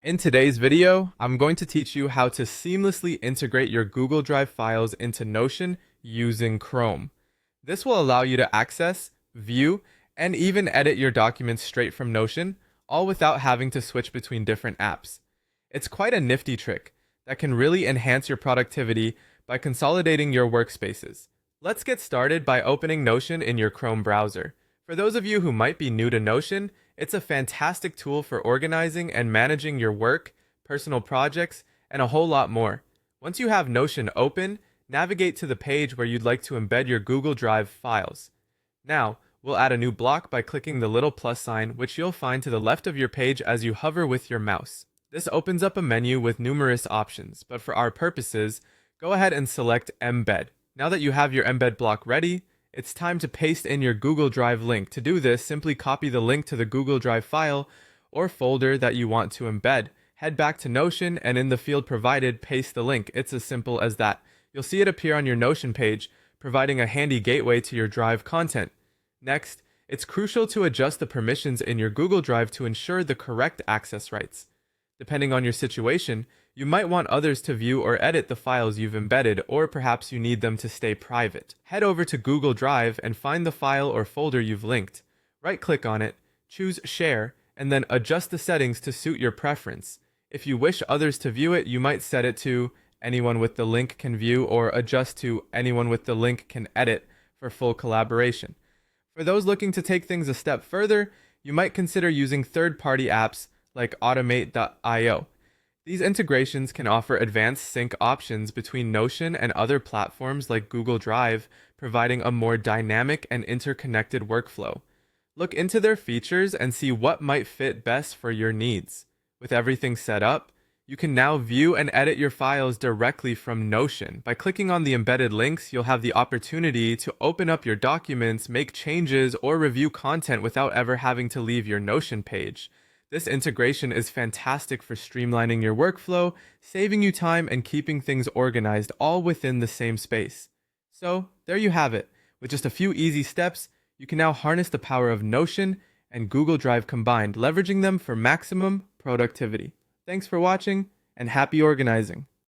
In today's video, I'm going to teach you how to seamlessly integrate your Google Drive files into Notion using Chrome. This will allow you to access, view, and even edit your documents straight from Notion, all without having to switch between different apps. It's quite a nifty trick that can really enhance your productivity by consolidating your workspaces. Let's get started by opening Notion in your Chrome browser. For those of you who might be new to Notion, it's a fantastic tool for organizing and managing your work, personal projects, and a whole lot more. Once you have Notion open, navigate to the page where you'd like to embed your Google Drive files. Now, we'll add a new block by clicking the little plus sign, which you'll find to the left of your page as you hover with your mouse. This opens up a menu with numerous options, but for our purposes, go ahead and select Embed. Now that you have your embed block ready, it's time to paste in your Google Drive link. To do this, simply copy the link to the Google Drive file or folder that you want to embed. Head back to Notion and in the field provided, paste the link. It's as simple as that. You'll see it appear on your Notion page, providing a handy gateway to your Drive content. Next, it's crucial to adjust the permissions in your Google Drive to ensure the correct access rights. Depending on your situation, you might want others to view or edit the files you've embedded, or perhaps you need them to stay private. Head over to Google Drive and find the file or folder you've linked. Right-click on it, choose Share, and then adjust the settings to suit your preference. If you wish others to view it, you might set it to Anyone with the link can view or adjust to Anyone with the link can edit for full collaboration. For those looking to take things a step further, you might consider using third-party apps like Automate.io. These integrations can offer advanced sync options between Notion and other platforms like Google Drive, providing a more dynamic and interconnected workflow. Look into their features and see what might fit best for your needs. With everything set up, you can now view and edit your files directly from Notion. By clicking on the embedded links, you'll have the opportunity to open up your documents, make changes, or review content without ever having to leave your Notion page. This integration is fantastic for streamlining your workflow, saving you time, and keeping things organized all within the same space. So, there you have it. With just a few easy steps, you can now harness the power of Notion and Google Drive combined, leveraging them for maximum productivity. Thanks for watching, and happy organizing!